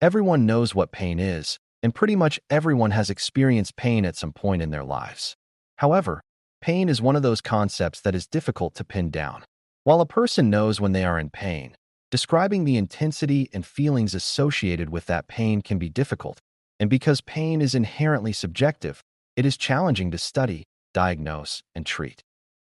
Everyone knows what pain is, and pretty much everyone has experienced pain at some point in their lives. However, pain is one of those concepts that is difficult to pin down. While a person knows when they are in pain, describing the intensity and feelings associated with that pain can be difficult, and because pain is inherently subjective, it is challenging to study, diagnose, and treat.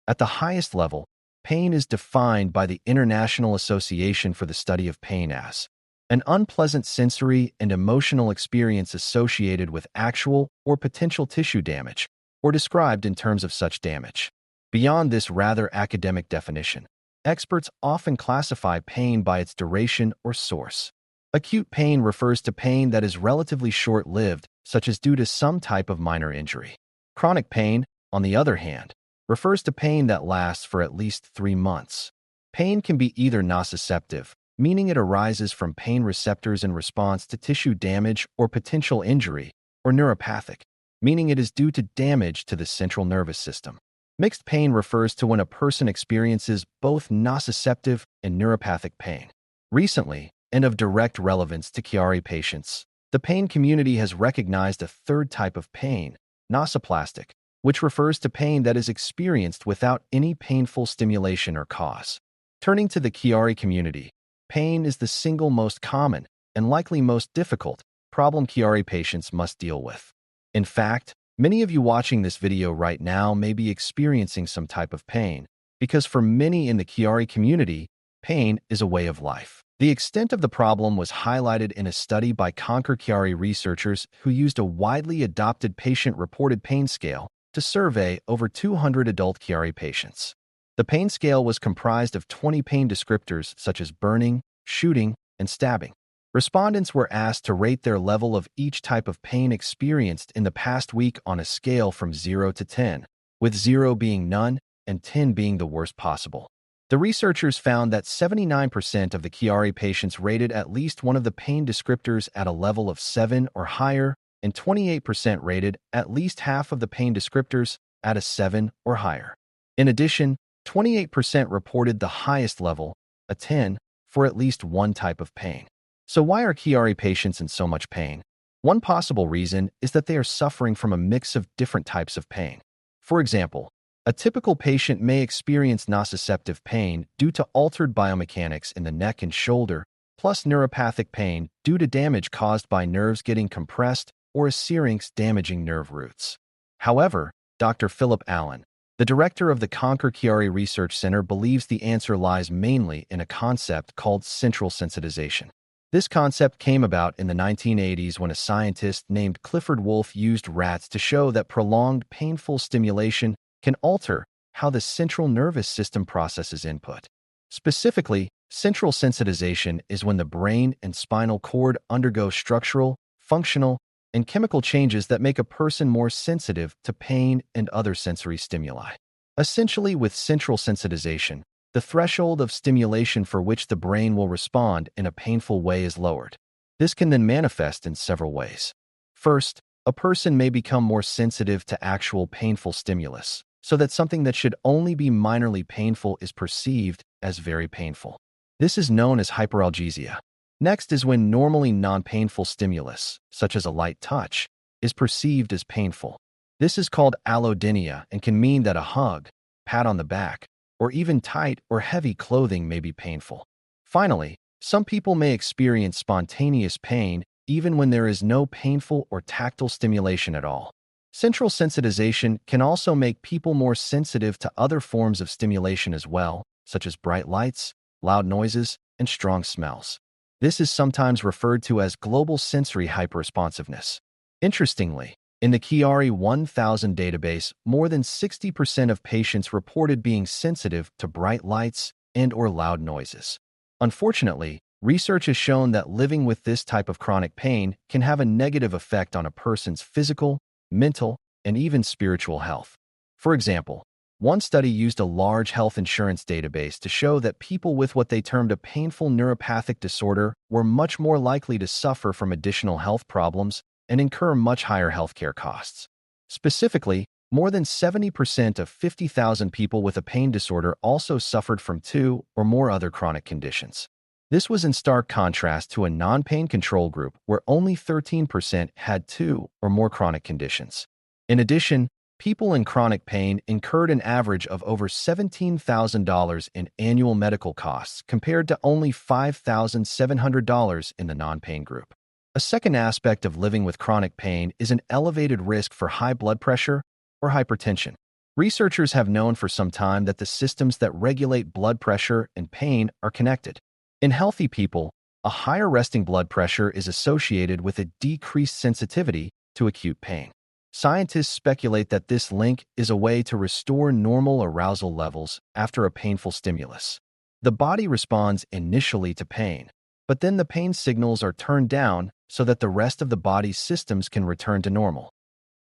At the highest level, pain is defined by the International Association for the Study of Pain as an unpleasant sensory and emotional experience associated with actual or potential tissue damage, or described in terms of such damage. Beyond this rather academic definition, experts often classify pain by its duration or source. Acute pain refers to pain that is relatively short-lived, such as due to some type of minor injury. Chronic pain, on the other hand, refers to pain that lasts for at least 3 months. Pain can be either nociceptive, meaning it arises from pain receptors in response to tissue damage or potential injury, or neuropathic, meaning it is due to damage to the central nervous system. Mixed pain refers to when a person experiences both nociceptive and neuropathic pain. Recently, and of direct relevance to Chiari patients, the pain community has recognized a third type of pain, nociplastic, which refers to pain that is experienced without any painful stimulation or cause. Turning to the Chiari community, pain is the single most common and likely most difficult problem Chiari patients must deal with. In fact, many of you watching this video right now may be experiencing some type of pain, because for many in the Chiari community, pain is a way of life. The extent of the problem was highlighted in a study by Conquer Chiari researchers who used a widely adopted patient-reported pain scale to survey over 200 adult Chiari patients. The pain scale was comprised of 20 pain descriptors such as burning, shooting, and stabbing. Respondents were asked to rate their level of each type of pain experienced in the past week on a scale from 0 to 10, with 0 being none and 10 being the worst possible. The researchers found that 79% of the Chiari patients rated at least one of the pain descriptors at a level of 7 or higher, and 28% rated at least half of the pain descriptors at a 7 or higher. In addition, 28% reported the highest level, a 10, for at least one type of pain. So why are Chiari patients in so much pain? One possible reason is that they are suffering from a mix of different types of pain. For example, a typical patient may experience nociceptive pain due to altered biomechanics in the neck and shoulder, plus neuropathic pain due to damage caused by nerves getting compressed or a syrinx damaging nerve roots. However, Dr. Philip Allen, the director of the Conquer Chiari Research Center, believes the answer lies mainly in a concept called central sensitization. This concept came about in the 1980s when a scientist named Clifford Wolf used rats to show that prolonged painful stimulation can alter how the central nervous system processes input. Specifically, central sensitization is when the brain and spinal cord undergo structural, functional, and chemical changes that make a person more sensitive to pain and other sensory stimuli. Essentially, with central sensitization, the threshold of stimulation for which the brain will respond in a painful way is lowered. This can then manifest in several ways. First, a person may become more sensitive to actual painful stimulus, so that something that should only be minorly painful is perceived as very painful. This is known as hyperalgesia. Next is when normally non-painful stimulus, such as a light touch, is perceived as painful. This is called allodynia and can mean that a hug, pat on the back, or even tight or heavy clothing may be painful. Finally, some people may experience spontaneous pain even when there is no painful or tactile stimulation at all. Central sensitization can also make people more sensitive to other forms of stimulation as well, such as bright lights, loud noises, and strong smells. This is sometimes referred to as global sensory hyperresponsiveness. Interestingly, in the Chiari 1000 database, more than 60% of patients reported being sensitive to bright lights and/or loud noises. Unfortunately, research has shown that living with this type of chronic pain can have a negative effect on a person's physical, mental, and even spiritual health. For example, one study used a large health insurance database to show that people with what they termed a painful neuropathic disorder were much more likely to suffer from additional health problems and incur much higher healthcare costs. Specifically, more than 70% of 50,000 people with a pain disorder also suffered from 2 or more other chronic conditions. This was in stark contrast to a non-pain control group where only 13% had 2 or more chronic conditions. In addition, people in chronic pain incurred an average of over $17,000 in annual medical costs compared to only $5,700 in the non-pain group. A second aspect of living with chronic pain is an elevated risk for high blood pressure or hypertension. Researchers have known for some time that the systems that regulate blood pressure and pain are connected. In healthy people, a higher resting blood pressure is associated with a decreased sensitivity to acute pain. Scientists speculate that this link is a way to restore normal arousal levels after a painful stimulus. The body responds initially to pain, but then the pain signals are turned down so that the rest of the body's systems can return to normal.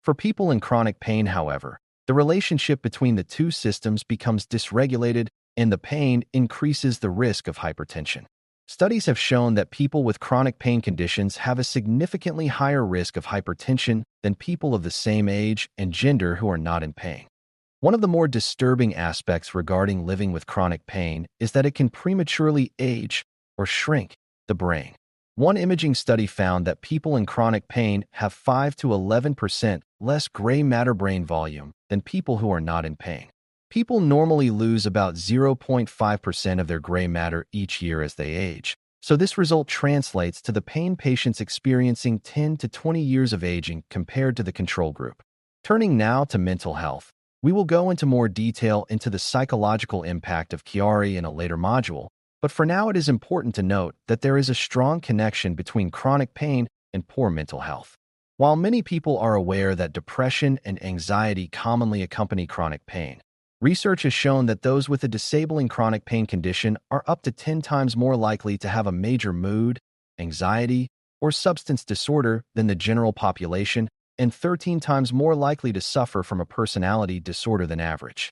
For people in chronic pain, however, the relationship between the two systems becomes dysregulated and the pain increases the risk of hypertension. Studies have shown that people with chronic pain conditions have a significantly higher risk of hypertension than people of the same age and gender who are not in pain. One of the more disturbing aspects regarding living with chronic pain is that it can prematurely age or shrink the brain. One imaging study found that people in chronic pain have 5 to 11% less gray matter brain volume than people who are not in pain. People normally lose about 0.5% of their gray matter each year as they age, so this result translates to the pain patients experiencing 10 to 20 years of aging compared to the control group. Turning now to mental health, we will go into more detail into the psychological impact of Chiari in a later module, but for now it is important to note that there is a strong connection between chronic pain and poor mental health. While many people are aware that depression and anxiety commonly accompany chronic pain, research has shown that those with a disabling chronic pain condition are up to 10 times more likely to have a major mood, anxiety, or substance disorder than the general population, and 13 times more likely to suffer from a personality disorder than average.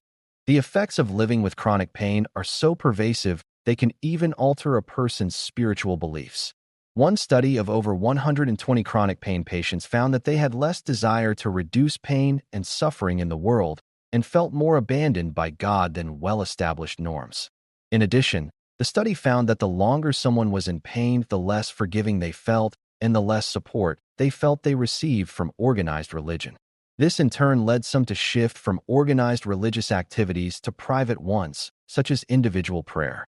The effects of living with chronic pain are so pervasive they can even alter a person's spiritual beliefs. One study of over 120 chronic pain patients found that they had less desire to reduce pain and suffering in the world and felt more abandoned by God than well-established norms. In addition, the study found that the longer someone was in pain, the less forgiving they felt and the less support they felt they received from organized religion. This in turn led some to shift from organized religious activities to private ones, such as individual prayer.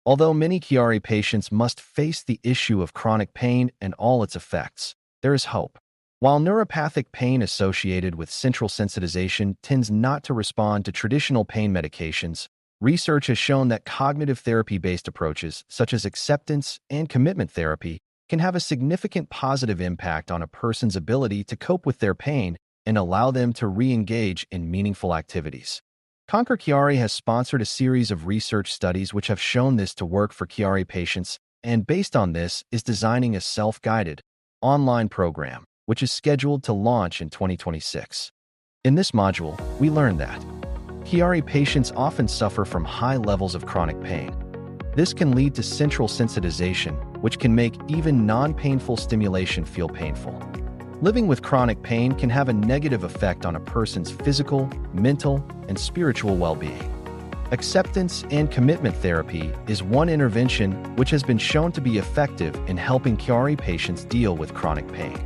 Although many Chiari patients must face the issue of chronic pain and all its effects, there is hope. While neuropathic pain associated with central sensitization tends not to respond to traditional pain medications, research has shown that cognitive therapy-based approaches, such as acceptance and commitment therapy, can have a significant positive impact on a person's ability to cope with their pain and allow them to re-engage in meaningful activities. Conquer Chiari has sponsored a series of research studies which have shown this to work for Chiari patients, and based on this is designing a self-guided, online program, which is scheduled to launch in 2026. In this module, we learn that Chiari patients often suffer from high levels of chronic pain. This can lead to central sensitization, which can make even non-painful stimulation feel painful. Living with chronic pain can have a negative effect on a person's physical, mental, and spiritual well-being. Acceptance and commitment therapy is one intervention which has been shown to be effective in helping Chiari patients deal with chronic pain.